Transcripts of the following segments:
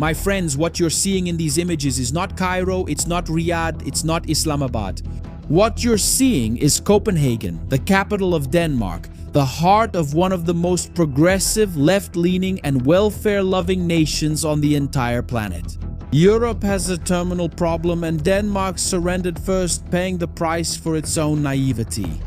My friends, what you're seeing in these images is not Cairo, it's not Riyadh, it's not Islamabad. What you're seeing is Copenhagen, the capital of Denmark, the heart of one of the most progressive, left-leaning, and welfare-loving nations on the entire planet. Europe has a terminal problem, and Denmark surrendered first, paying the price for its own naivety.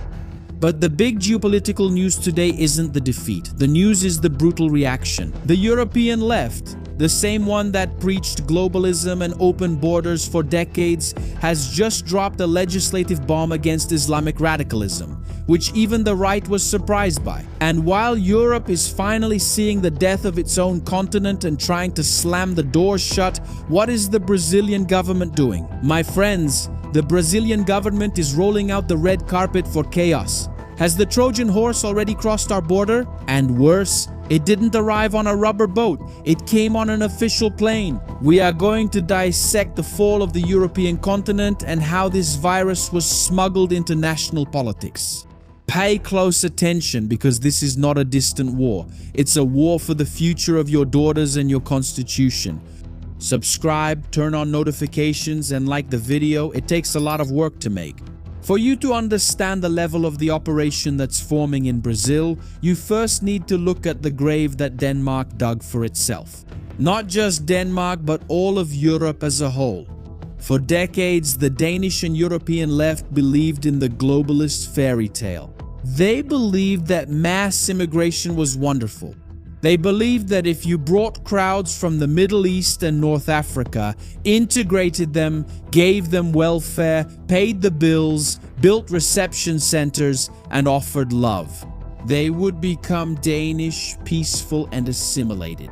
But the big geopolitical news today isn't the defeat. The news is the brutal reaction. The European left, the same one that preached globalism and open borders for decades, has just dropped a legislative bomb against Islamic radicalism, which even the right was surprised by. And while Europe is finally seeing the death of its own continent and trying to slam the doors shut, what is the Brazilian government doing? My friends, the Brazilian government is rolling out the red carpet for chaos. Has the Trojan horse already crossed our border? And worse, it didn't arrive on a rubber boat. It came on an official plane. We are going to dissect the fall of the European continent and how this virus was smuggled into national politics. Pay close attention, because this is not a distant war. It's a war for the future of your daughters and your constitution. Subscribe, turn on notifications, and like the video. It takes a lot of work to make. For you to understand the level of the operation that's forming in Brazil, you first need to look at the grave that Denmark dug for itself. Not just Denmark, but all of Europe as a whole. For decades, the Danish and European left believed in the globalist fairy tale. They believed that mass immigration was wonderful. They believed that if you brought crowds from the Middle East and North Africa, integrated them, gave them welfare, paid the bills, built reception centers, and offered love, they would become Danish, peaceful, and assimilated.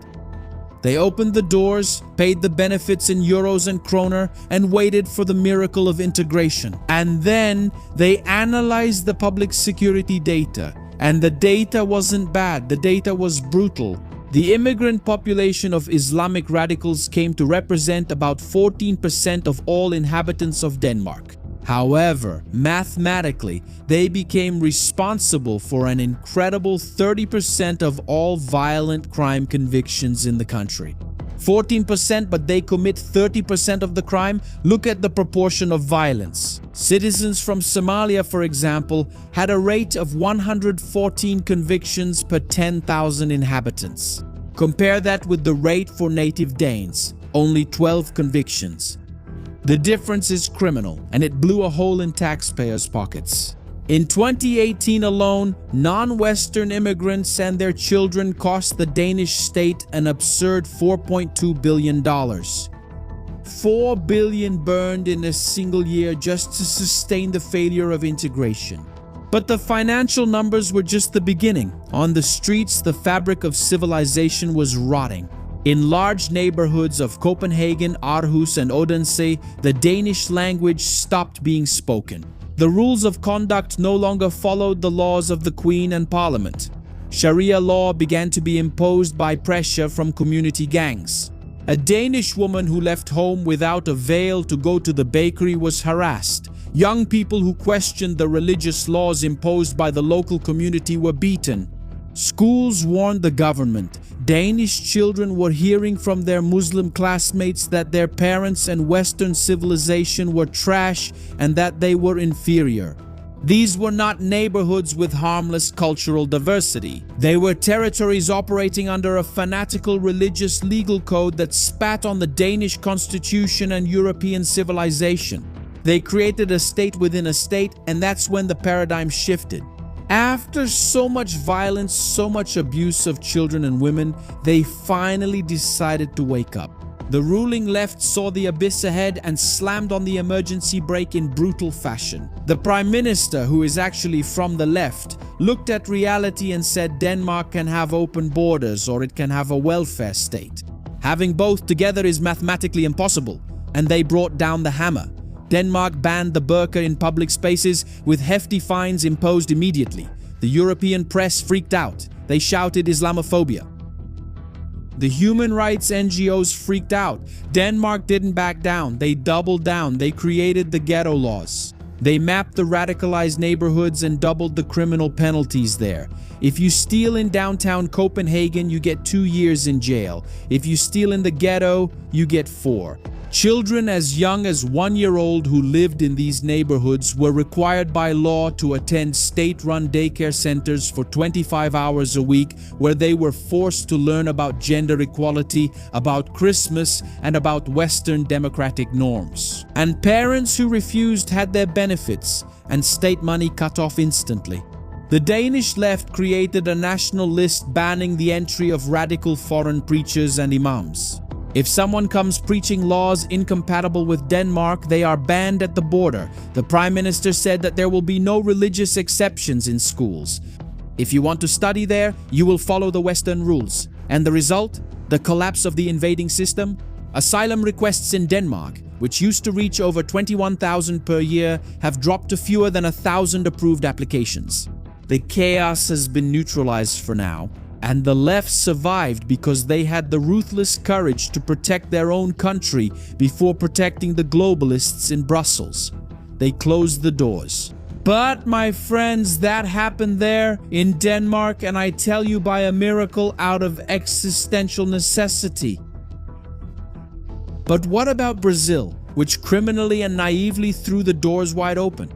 They opened the doors, paid the benefits in euros and kroner, and waited for the miracle of integration. And then they analyzed the public security data. And the data wasn't bad, the data was brutal. The immigrant population of Islamic radicals came to represent about 14% of all inhabitants of Denmark. However, mathematically, they became responsible for an incredible 30% of all violent crime convictions in the country. 14%, but they commit 30% of the crime. Look at the proportion of violence. Citizens from Somalia, for example, had a rate of 114 convictions per 10,000 inhabitants. Compare that with the rate for native Danes, only 12 convictions. The difference is criminal, and it blew a hole in taxpayers' pockets. In 2018 alone, non-Western immigrants and their children cost the Danish state an absurd $4.2 billion. $4 billion burned in a single year just to sustain the failure of integration. But the financial numbers were just the beginning. On the streets, the fabric of civilization was rotting. In large neighborhoods of Copenhagen, Aarhus, and Odense, the Danish language stopped being spoken. The rules of conduct no longer followed the laws of the Queen and Parliament. Sharia law began to be imposed by pressure from community gangs. A Danish woman who left home without a veil to go to the bakery was harassed. Young people who questioned the religious laws imposed by the local community were beaten. Schools warned the government. Danish children were hearing from their Muslim classmates that their parents and Western civilization were trash and that they were inferior. These were not neighborhoods with harmless cultural diversity. They were territories operating under a fanatical religious legal code that spat on the Danish constitution and European civilization. They created a state within a state, and that's when the paradigm shifted. After so much violence, so much abuse of children and women, they finally decided to wake up. The ruling left saw the abyss ahead and slammed on the emergency brake in brutal fashion. The Prime Minister, who is actually from the left, looked at reality and said Denmark can have open borders or it can have a welfare state. Having both together is mathematically impossible, and they brought down the hammer. Denmark banned the burqa in public spaces with hefty fines imposed immediately. The European press freaked out. They shouted Islamophobia. The human rights NGOs freaked out. Denmark didn't back down. They doubled down. They created the ghetto laws. They mapped the radicalized neighborhoods and doubled the criminal penalties there. If you steal in downtown Copenhagen, you get 2 years in jail. If you steal in the ghetto, you get 4. Children as young as 1 year old who lived in these neighborhoods were required by law to attend state-run daycare centers for 25 hours a week, where they were forced to learn about gender equality, about Christmas, and about Western democratic norms. And parents who refused had their benefits and state money cut off instantly. The Danish left created a national list banning the entry of radical foreign preachers and imams. If someone comes preaching laws incompatible with Denmark, they are banned at the border. The Prime Minister said that there will be no religious exceptions in schools. If you want to study there, you will follow the Western rules. And the result? The collapse of the invading system? Asylum requests in Denmark, which used to reach over 21,000 per year, have dropped to fewer than 1,000 approved applications. The chaos has been neutralized for now, and the left survived because they had the ruthless courage to protect their own country before protecting the globalists in Brussels. They closed the doors. But my friends, that happened there in Denmark, and I tell you, by a miracle out of existential necessity. But what about Brazil, which criminally and naively threw the doors wide open?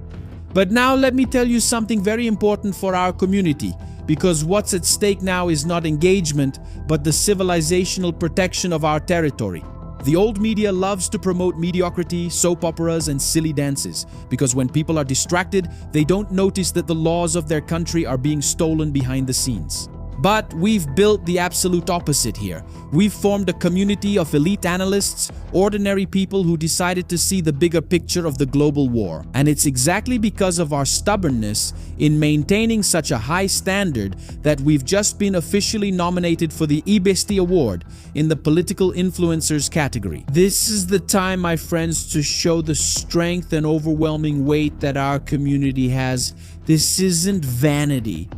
But now let me tell you something very important for our community, because what's at stake now is not engagement, but the civilizational protection of our territory. The old media loves to promote mediocrity, soap operas, and silly dances, because when people are distracted, they don't notice that the laws of their country are being stolen behind the scenes. But we've built the absolute opposite here. We've formed a community of elite analysts, ordinary people who decided to see the bigger picture of the global war. And it's exactly because of our stubbornness in maintaining such a high standard that we've just been officially nominated for the Ibesti Award in the Political Influencers category. This is the time, my friends, to show the strength and overwhelming weight that our community has. This isn't vanity.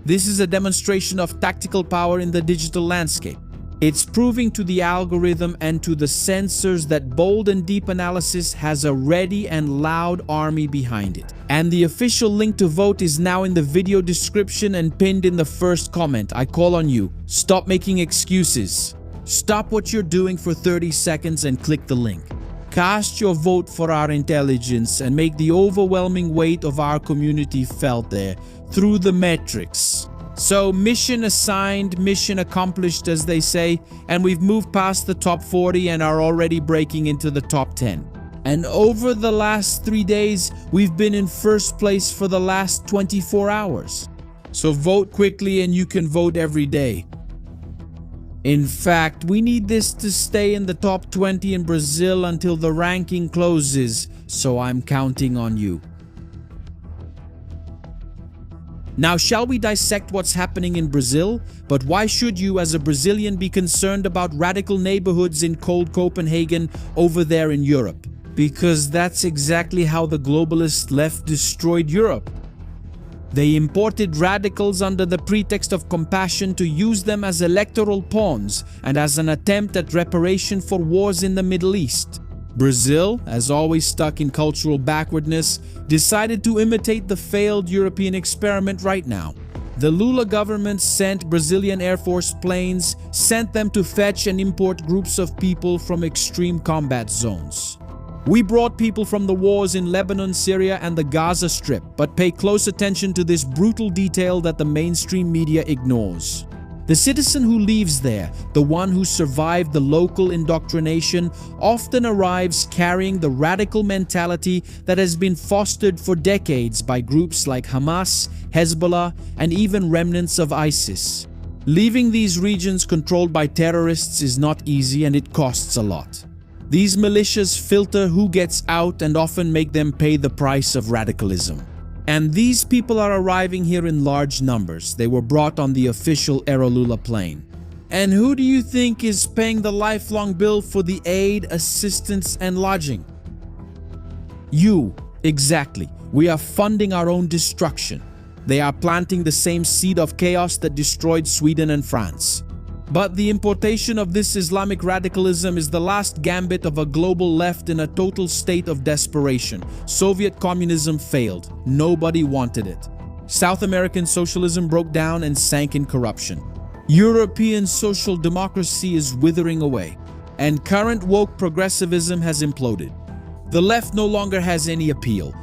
This is a demonstration of tactical power in the digital landscape. It's proving to the algorithm and to the censors that bold and deep analysis has a ready and loud army behind it. And the official link to vote is now in the video description and pinned in the first comment. I call on you. Stop making excuses. Stop what you're doing for 30 seconds and click the link. Cast your vote for our intelligence and make the overwhelming weight of our community felt there through the metrics. So mission assigned, mission accomplished, as they say, and we've moved past the top 40 and are already breaking into the top 10. And over the last 3 days, we've been in first place for the last 24 hours. So vote quickly and you can vote every day. In fact, we need this to stay in the top 20 in Brazil until the ranking closes, so I'm counting on you. Now, shall we dissect what's happening in Brazil? But why should you, as a Brazilian, be concerned about radical neighborhoods in cold Copenhagen over there in Europe? Because that's exactly how the globalist left destroyed Europe. They imported radicals under the pretext of compassion to use them as electoral pawns and as an attempt at reparation for wars in the Middle East. Brazil, as always stuck in cultural backwardness, decided to imitate the failed European experiment right now. The Lula government sent Brazilian Air Force planes, sent them to fetch and import groups of people from extreme combat zones. We brought people from the wars in Lebanon, Syria, and the Gaza Strip, but pay close attention to this brutal detail that the mainstream media ignores. The citizen who leaves there, the one who survived the local indoctrination, often arrives carrying the radical mentality that has been fostered for decades by groups like Hamas, Hezbollah, and even remnants of ISIS. Leaving these regions controlled by terrorists is not easy, and it costs a lot. These militias filter who gets out and often make them pay the price of radicalism. And these people are arriving here in large numbers. They were brought on the official Aerolula plane. And who do you think is paying the lifelong bill for the aid, assistance, and lodging? You, exactly. We are funding our own destruction. They are planting the same seed of chaos that destroyed Sweden and France. But the importation of this Islamic radicalism is the last gambit of a global left in a total state of desperation. Soviet communism failed. Nobody wanted it. South American socialism broke down and sank in corruption. European social democracy is withering away. And current woke progressivism has imploded. The left no longer has any appeal.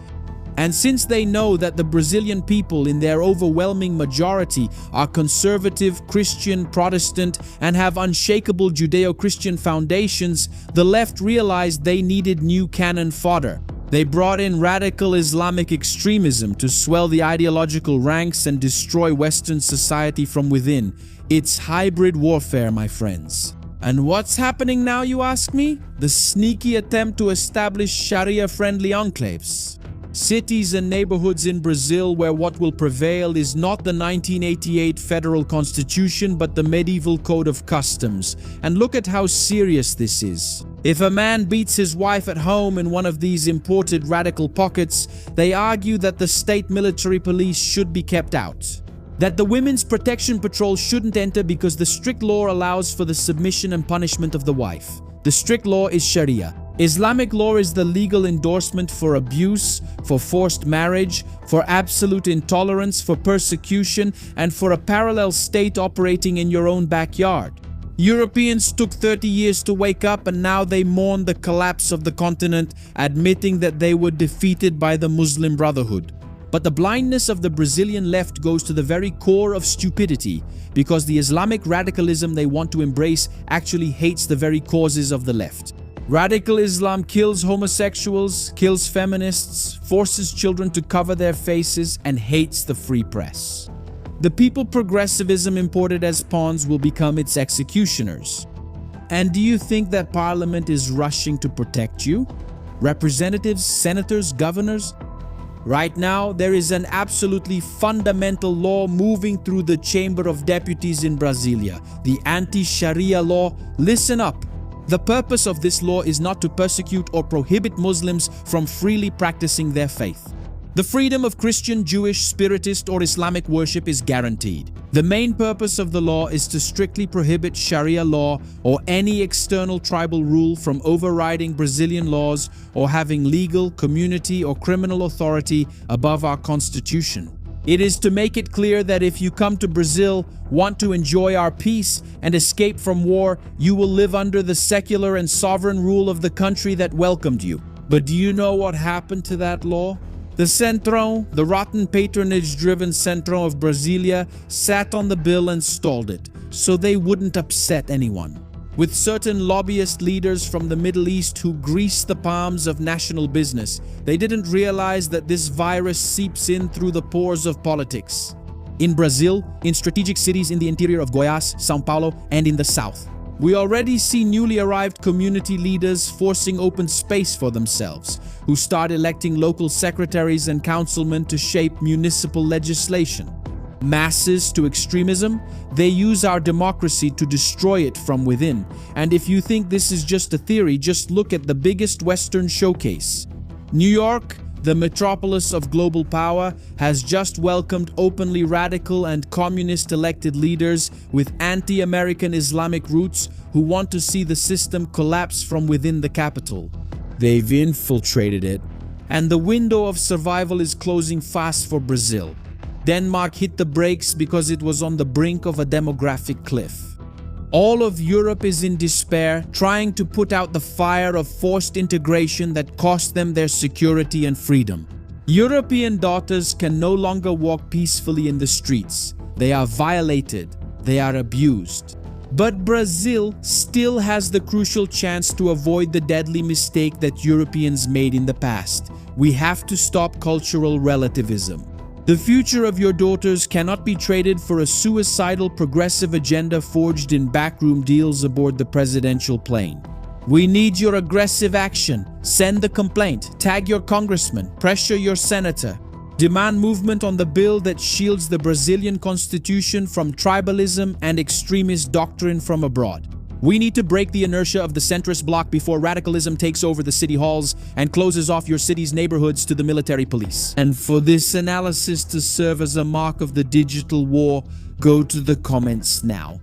And since they know that the Brazilian people in their overwhelming majority are conservative, Christian, Protestant, and have unshakable Judeo-Christian foundations, the left realized they needed new cannon fodder. They brought in radical Islamic extremism to swell the ideological ranks and destroy Western society from within. It's hybrid warfare, my friends. And what's happening now, you ask me? The sneaky attempt to establish Sharia-friendly enclaves. Cities and neighborhoods in Brazil where what will prevail is not the 1988 federal constitution but the medieval code of customs. And look at how serious this is. If a man beats his wife at home in one of these imported radical pockets, they argue that the state military police should be kept out. That the Women's Protection Patrol shouldn't enter because the strict law allows for the submission and punishment of the wife. The strict law is Sharia. Islamic law is the legal endorsement for abuse, for forced marriage, for absolute intolerance, for persecution, and for a parallel state operating in your own backyard. Europeans took 30 years to wake up, and now they mourn the collapse of the continent, admitting that they were defeated by the Muslim Brotherhood. But the blindness of the Brazilian left goes to the very core of stupidity, because the Islamic radicalism they want to embrace actually hates the very causes of the left. Radical Islam kills homosexuals, kills feminists, forces children to cover their faces, and hates the free press. The people progressivism imported as pawns will become its executioners. And do you think that Parliament is rushing to protect you? Representatives, senators, governors? Right now, there is an absolutely fundamental law moving through the Chamber of Deputies in Brasilia, the anti-sharia law. Listen up. The purpose of this law is not to persecute or prohibit Muslims from freely practicing their faith. The freedom of Christian, Jewish, Spiritist, or Islamic worship is guaranteed. The main purpose of the law is to strictly prohibit Sharia law or any external tribal rule from overriding Brazilian laws or having legal, community, or criminal authority above our constitution. It is to make it clear that if you come to Brazil, want to enjoy our peace, and escape from war, you will live under the secular and sovereign rule of the country that welcomed you. But do you know what happened to that law? The Centrão, the rotten patronage-driven Centrão of Brasilia, sat on the bill and stalled it, so they wouldn't upset anyone. With certain lobbyist leaders from the Middle East who greased the palms of national business, they didn't realize that this virus seeps in through the pores of politics. In Brazil, in strategic cities in the interior of Goiás, São Paulo, and in the south, we already see newly arrived community leaders forcing open space for themselves, who start electing local secretaries and councilmen to shape municipal legislation. Masses to extremism, they use our democracy to destroy it from within. And if you think this is just a theory, just look at the biggest Western showcase. New York, the metropolis of global power, has just welcomed openly radical and communist elected leaders with anti-American Islamic roots who want to see the system collapse from within the capital. They've infiltrated it, and the window of survival is closing fast for Brazil. Denmark hit the brakes because it was on the brink of a demographic cliff. All of Europe is in despair, trying to put out the fire of forced integration that cost them their security and freedom. European daughters can no longer walk peacefully in the streets. They are violated. They are abused. But Brazil still has the crucial chance to avoid the deadly mistake that Europeans made in the past. We have to stop cultural relativism. The future of your daughters cannot be traded for a suicidal progressive agenda forged in backroom deals aboard the presidential plane. We need your aggressive action. Send the complaint, tag your congressman, pressure your senator. Demand movement on the bill that shields the Brazilian constitution from tribalism and extremist doctrine from abroad. We need to break the inertia of the centrist bloc before radicalism takes over the city halls and closes off your city's neighborhoods to the military police. And for this analysis to serve as a mark of the digital war, go to the comments now.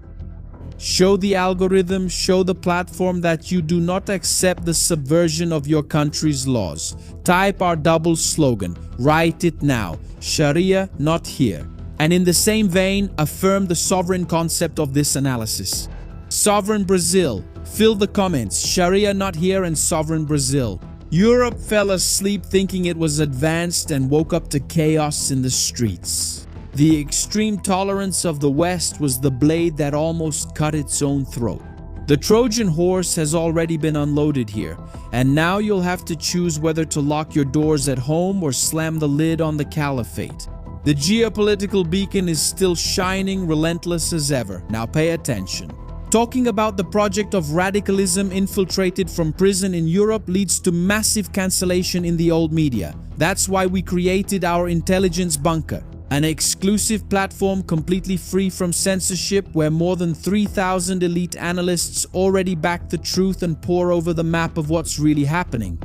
Show the algorithm, show the platform that you do not accept the subversion of your country's laws. Type our double slogan, write it now, Sharia not here. And in the same vein, affirm the sovereign concept of this analysis. Sovereign Brazil, fill the comments, Sharia not here and sovereign Brazil. Europe fell asleep thinking it was advanced and woke up to chaos in the streets. The extreme tolerance of the West was the blade that almost cut its own throat. The Trojan horse has already been unloaded here, and now you'll have to choose whether to lock your doors at home or slam the lid on the caliphate. The geopolitical beacon is still shining, relentless as ever. Now pay attention. Talking about the project of radicalism infiltrated from prison in Europe leads to massive cancellation in the old media. That's why we created our intelligence bunker, an exclusive platform completely free from censorship where more than 3,000 elite analysts already back the truth and pore over the map of what's really happening.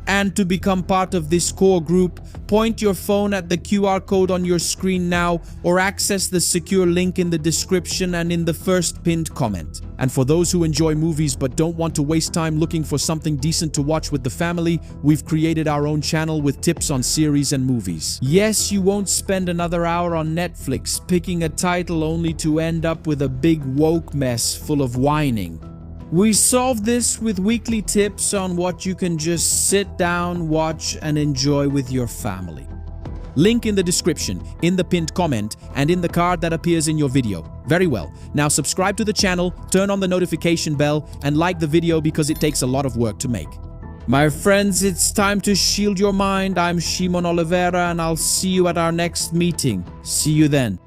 And to become part of this core group, point your phone at the QR code on your screen now or access the secure link in the description and in the first pinned comment. And for those who enjoy movies but don't want to waste time looking for something decent to watch with the family, we've created our own channel with tips on series and movies. Yes, you won't spend another hour on Netflix picking a title only to end up with a big woke mess full of whining. We solve this with weekly tips on what you can just sit down, watch, and enjoy with your family. Link in the description, in the pinned comment, and in the card that appears in your video. Very well. Now subscribe to the channel, turn on the notification bell, and like the video because it takes a lot of work to make. My friends, it's time to shield your mind. I'm Shimon Oliveira, and I'll see you at our next meeting. See you then.